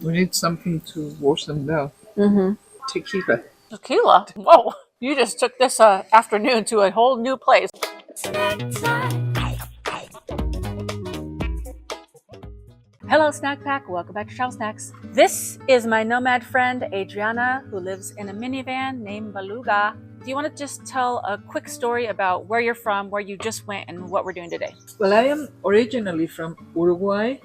We need something to wash them down. Tequila. Tequila? Whoa. You just took this afternoon to a whole new place. Hello, Snack Pack. Welcome back to Travel Snacks. This is my nomad friend, Adriana, who lives in a minivan named Beluga. Do you want to just tell a quick story about where you're from, where you just went, and what we're doing today? Well, I am originally from Uruguay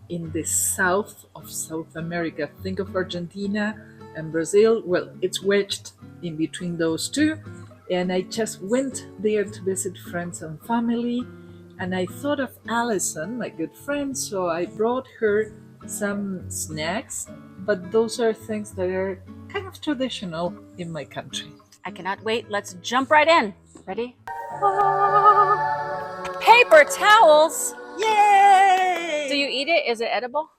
in the south of South America. Think of Argentina and Brazil. Well, it's wedged in between those two. And I just went there to visit friends and family. And I thought of Allison, my good friend, so I brought her some snacks. But those are things that are kind of traditional in my country. I cannot wait. Let's jump right in. Ready? Paper towels. Yay! Do you eat it? Is it edible?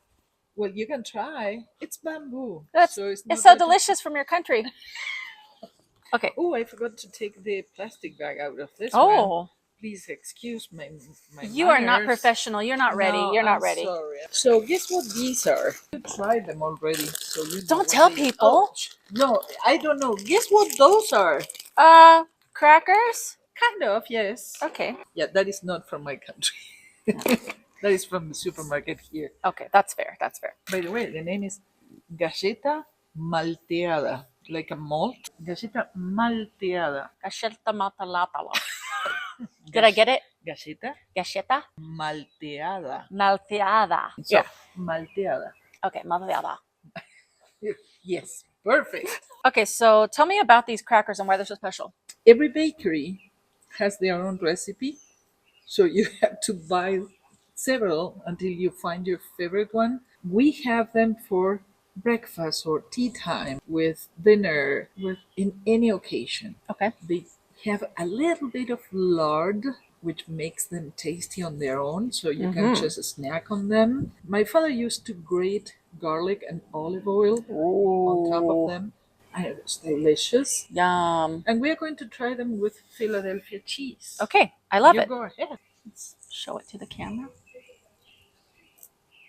Well, you can try. It's bamboo. It's so delicious from your country. Okay. Oh, I forgot to take the plastic bag out of this one. Oh. Please excuse my You are not professional. You're not ready. No, You're not I'm ready. Sorry. So guess what these are? You tried them already. So you Don't tell people. Oh, no, I don't know. Guess what those are? Crackers? Kind of, yes. Okay. Yeah, that is not from my country. That is from the supermarket here. Okay, that's fair. That's fair. By the way, the name is Galleta Malteada. Like a malt. Galleta Malteada. Gashita Malteada. Did I get it? Galleta Gashita Malteada. Malteada. So, Yeah. Malteada. Okay, Malteada. Yes, perfect. Okay, so tell me about these crackers and why they're so special. Every bakery has their own recipe, so you have to buy several until you find your favorite one. We have them for breakfast or tea time, with dinner, with in any occasion. Okay. They have a little bit of lard, which makes them tasty on their own, so you can just snack on them. My father used to grate garlic and olive oil on top of them. And it was delicious. Yum. And we are going to try them with Philadelphia cheese. Okay, I love You it. go ahead. Let's show it to the camera.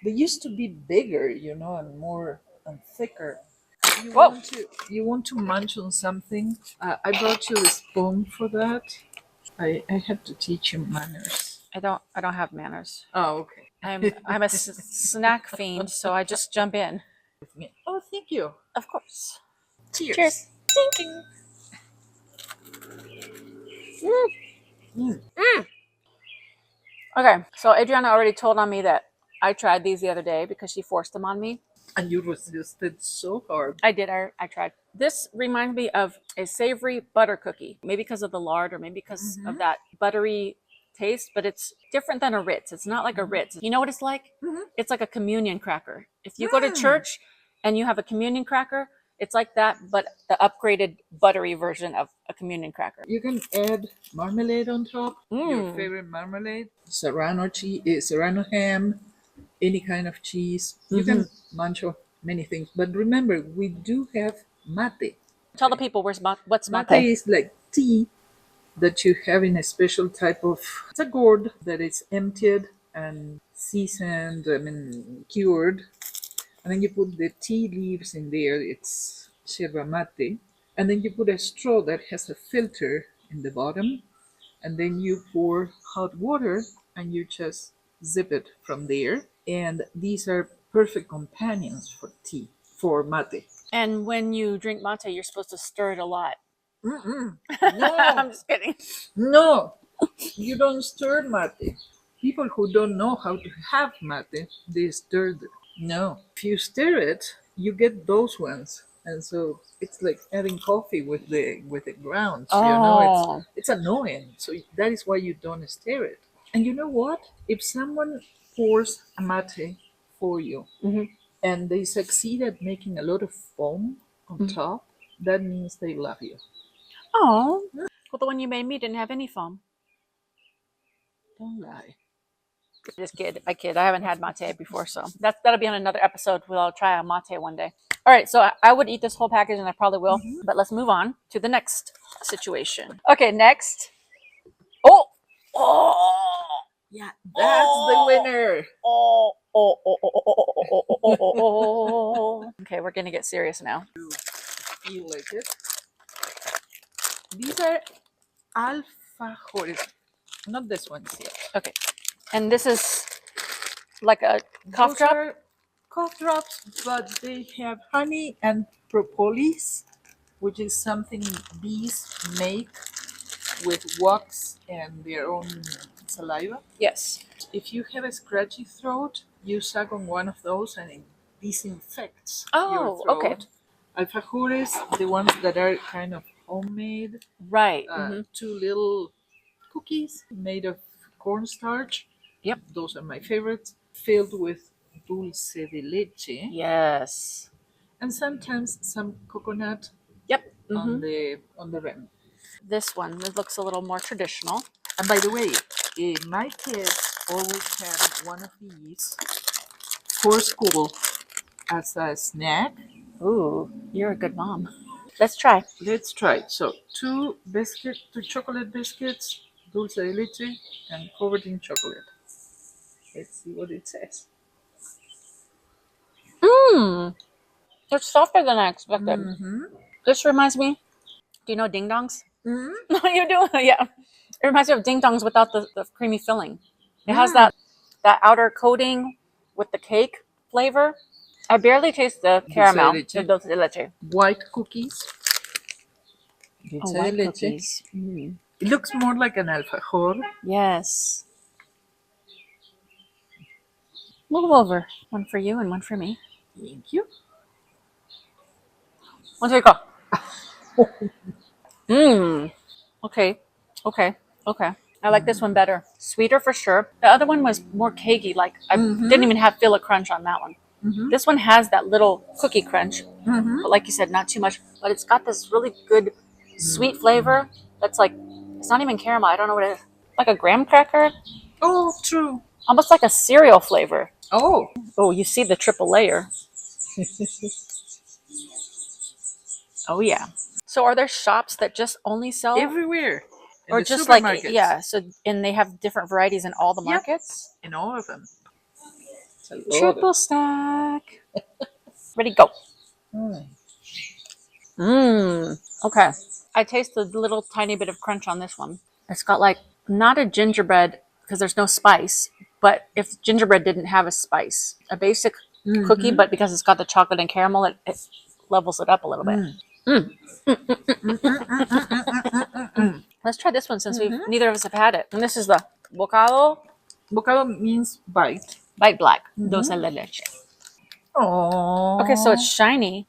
They used to be bigger, and more and thicker. Whoa. You want to munch on something? I brought you a spoon for that. I have to teach you manners. I don't have manners. Oh, okay. I'm a snack fiend, so I just jump in. With me. Oh, thank you. Of course. Cheers. Cheers. Ding. Okay, so Adriana already told on me that I tried these the other day because she forced them on me. And you resisted so hard. I did. I tried. This reminds me of a savory butter cookie, maybe because of the lard or maybe because of that buttery taste, but it's different than a Ritz. It's not like a Ritz. You know what it's like? It's like a communion cracker. If you go to church and you have a communion cracker, it's like that, but the upgraded buttery version of a communion cracker. You can add marmalade on top. Your favorite marmalade. Serrano cheese, Serrano ham, any kind of cheese. You can munch on many things. But remember, we do have mate. Tell the people what's mate. Mate is like tea that you have in a special type of... It's a gourd that is emptied and seasoned, cured. And then you put the tea leaves in there. It's yerba mate. And then you put a straw that has a filter in the bottom. And then you pour hot water and you just zip it from there. And these are perfect companions for tea, for mate. And when you drink mate, you're supposed to stir it a lot. No, I'm just kidding. no, you don't stir mate. People who don't know how to have mate, they stir it. No, if you stir it, you get those ones. And so it's like adding coffee with the grounds. It's annoying. So that is why you don't stir it. And you know what? If someone pours a mate for you and they succeed at making a lot of foam on top, that means they love you. Oh, well, the one you made me didn't have any foam. Don't lie. Just kid. I kid. I haven't had mate before, so that'll be on another episode. We'll try a mate one day. All right, so I would eat this whole package, and I probably will. But let's move on to the next situation. Okay, next. Oh, Yeah, that's the winner. Okay, we're gonna get serious now. You like it? These are alfajores. Not this one yet. Okay, and this is like a cough Those drop. are cough drops, but they have honey and propolis, which is something bees make with wax and their own saliva. Yes. If you have a scratchy throat, you suck on one of those and it disinfects Oh, your throat. okay. Alfajores, the ones that are kind of homemade, Right. 2 little cookies made of cornstarch. Yep. Those are my favorites, filled with dulce de leche. Yes. And sometimes some coconut Yep. on the rim. This one, it looks a little more traditional. And by the way, my kids always had one of these for school as a snack. Ooh, you're a good mom. Let's try. Let's try. So 2 chocolate biscuits, dulce de leche, and covered in chocolate. Let's see what it says. Mmm. It's softer than I expected. Mm-hmm. This reminds me. Do you know ding dongs? Mm-hmm. You do? Yeah. It reminds me of ding dongs without the creamy filling. It has that outer coating with the cake flavor. I barely taste the caramel. The dulce de leche. White cookies. Dulce de White leche. cookies. Mm. It looks more like an alfajor. Yes. Move over. One for you and one for me. Thank you. One take off. Mmm. Okay. Okay. Okay. I like this one better. Sweeter for sure. The other one was more cakey. Like I didn't even feel a crunch on that one. Mm-hmm. This one has that little cookie crunch, Mm-hmm. but like you said, not too much. But it's got this really good sweet flavor. That's like it's not even caramel. I don't know what it is. Like a graham cracker. Oh, true. Almost like a cereal flavor. Oh. Oh, you see the triple layer. Oh yeah. So are there shops that just only sell Everywhere. In or the just like supermarkets. yeah, so and they have different varieties in all the Yep. markets? In all of them. It's a lot Triple of- stack. Ready, go. Mm. Mmm. Okay. I taste a little tiny bit of crunch on this one. It's got like not a gingerbread because there's no spice, but if gingerbread didn't have a spice, a basic cookie, but because it's got the chocolate and caramel, it levels it up a little bit. Let's try this one since neither of us have had it. And this is the Vocalo Vocalo means bite. Bite Black Dulce de leche. Oh. Okay, so it's shiny.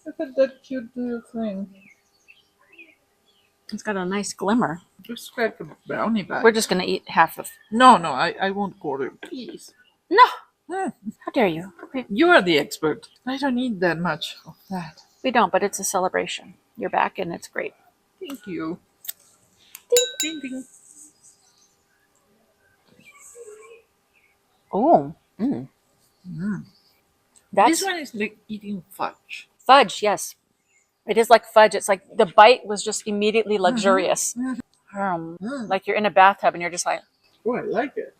Look at that cute little thing. It's got a nice glimmer. Looks like a brownie bag. We're just gonna eat half of. No, I won't quarter. Please. No, Mm. how dare you? You are the expert. I don't need that much of that. We don't, but it's a celebration. You're back, and it's great. Thank you. Ding, ding, ding. Oh, that's This one is like eating fudge. fudge. Yes, it is like fudge. It's like the bite was just immediately luxurious. Like you're in a bathtub and you're just like, Oh, I like it.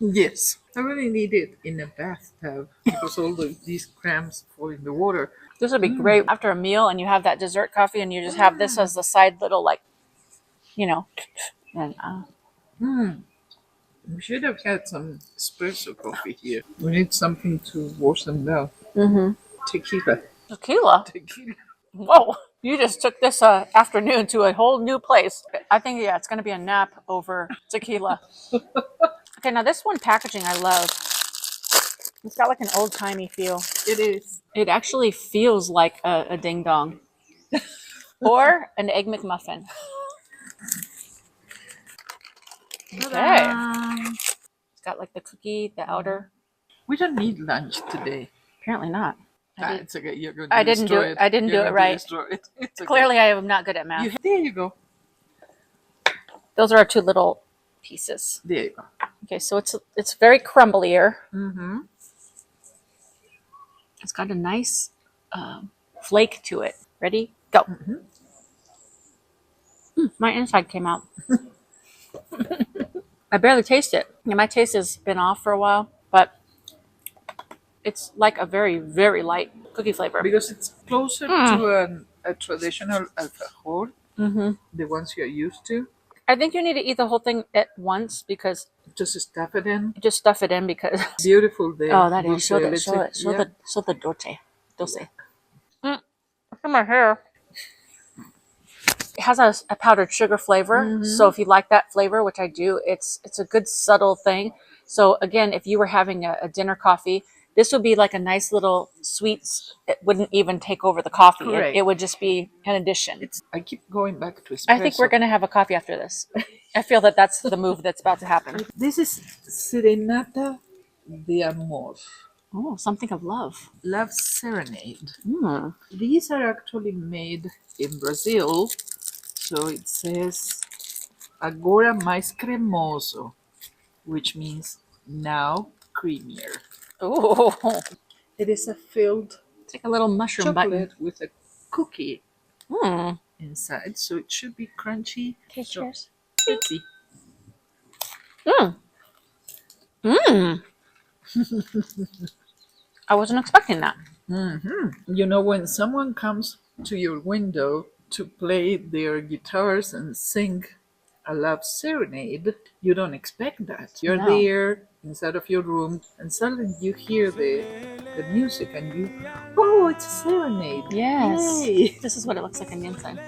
Yes. I really need it in a bathtub because all these crumbs fall in the water. this would be great after a meal and you have that dessert coffee and you just have this as the side little like, and We should have had some espresso coffee here. We need something to wash them down. Tequila. tequila. Tequila. Whoa, you just took this afternoon to a whole new place. I think, yeah, it's going to be a nap over tequila. Okay, now this one packaging I love. It's got like an old-timey feel. It is. It actually feels like a ding-dong. Or an Egg McMuffin. Okay. It's got like the cookie, the outer. We don't need lunch today. Apparently not. It's okay. You're going to I didn't do destroy it. I didn't You're do it going to right. destroy it. It's okay. Clearly, I am not good at math. There you go. Those are our two little pieces. There you go. Okay, so it's very crumblier. Mm-hmm. It's got a nice flake to it. Ready? Go. My inside came out. I barely taste it. Yeah, my taste has been off for a while, but It's like a very, very light cookie flavor. Because it's closer to a traditional alfajor, the ones you're used to. I think you need to eat the whole thing at once because Just stuff it in. just stuff it in because Beautiful there. oh, that is show Dulce the de show leche. the dulce. Look at my hair. It has a powdered sugar flavor, so if you like that flavor, which I do, it's a good subtle thing. So again, if you were having a dinner coffee, this would be like a nice little sweets. It wouldn't even take over the coffee. Correct. It would just be an addition. I keep going back to espresso. I think we're going to have a coffee after this. I feel that that's the move that's about to happen. This is Serenata de Amor. Oh, something of love. Love Serenade. Mm. These are actually made in Brazil. So it says agora mais cremoso, which means now creamier. Oh, It is a filled it's like a little mushroom chocolate button. with a cookie Mm. inside, so it should be crunchy. Okay, So cheers. let's see. Mm. Mm. I wasn't expecting that. You know, when someone comes to your window to play their guitars and sing a love serenade, you don't expect that. You're No. there inside of your room, and suddenly you hear the music, and you, oh, it's a serenade. Yes. Yay. This is what it looks like on the inside.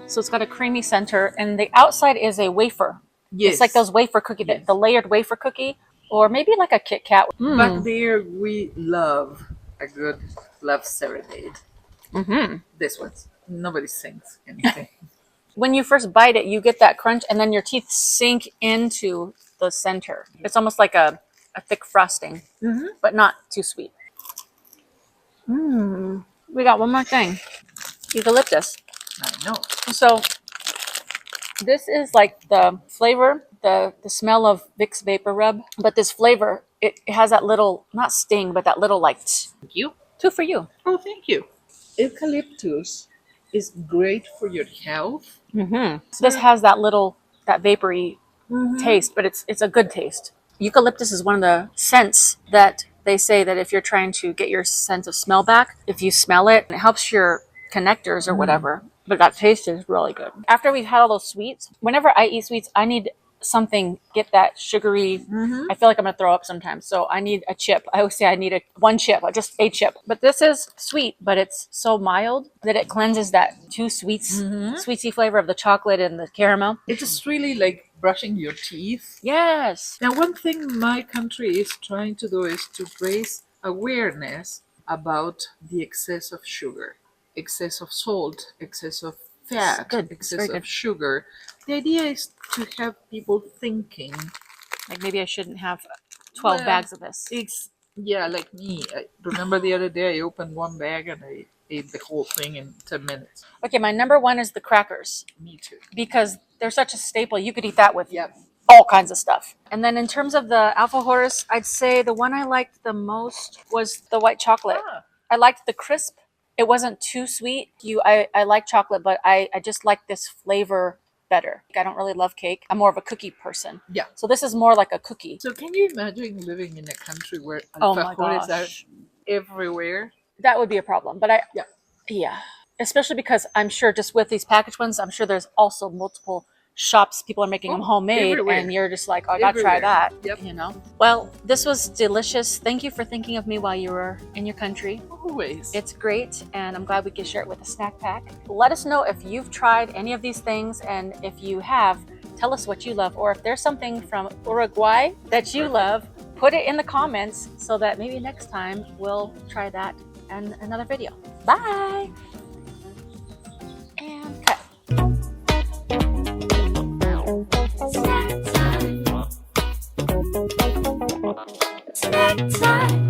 So it's got a creamy center, and the outside is a wafer. Yes. It's like those wafer cookie, Yes. the layered wafer cookie, or maybe like a Kit Kat. Back there, we love a good love serenade. Mm-hmm. This one's nobody sings anything. When you first bite it, you get that crunch, and then your teeth sink into the center. It's almost like a thick frosting, but not too sweet. We got one more thing. Eucalyptus. I know. So this is like the flavor, the smell of Vicks Vapor Rub, but this flavor, it has that little, not sting, but that little like, Thank you. two for you. Oh, thank you. Eucalyptus is great for your health. So this has that little, that vapory taste, but it's a good taste. Eucalyptus is one of the scents that they say that if you're trying to get your sense of smell back, if you smell it, it helps your connectors or whatever. But that taste is really good. After we've had all those sweets, whenever I eat sweets, I need something, get that sugary. I feel like I'm gonna throw up sometimes, so I need a chip. I always say I need one chip, just a chip. But this is sweet, but it's so mild that it cleanses that too sweetsy flavor of the chocolate and the caramel. It is really like brushing your teeth. Yes. Now, one thing my country is trying to do is to raise awareness about the excess of sugar, excess of salt, excess of fat, Good. It's excess very of good. sugar. The idea is to have people thinking. Like maybe I shouldn't have 12 Well, bags of this. It's, yeah, like me. I remember the other day I opened one bag and I ate the whole thing in 10 minutes. Okay, my number one is the crackers Me too. because they're such a staple. You could eat that with Yep. all kinds of stuff. And then in terms of the Alfajores, I'd say the one I liked the most was the white chocolate. I liked the crisp. It wasn't too sweet. I like chocolate, but I just like this flavor better. I don't really love cake. I'm more of a cookie person. Yeah. So this is more like a cookie. So can you imagine living in a country where Oh my alfajores gosh. are everywhere? That would be a problem. But yeah. Especially because I'm sure just with these packaged ones, I'm sure there's also multiple shops. People are making them homemade, everywhere. and you're just like, oh, I gotta try Everywhere. that. Yep. You know. Well, this was delicious. Thank you for thinking of me while you were in your country. Always. It's great, and I'm glad we could share it with a snack pack. Let us know if you've tried any of these things, and if you have, tell us what you love, or if there's something from Uruguay that you love, put it in the comments so that maybe next time we'll try that in another video. Bye! And cut. Snack time.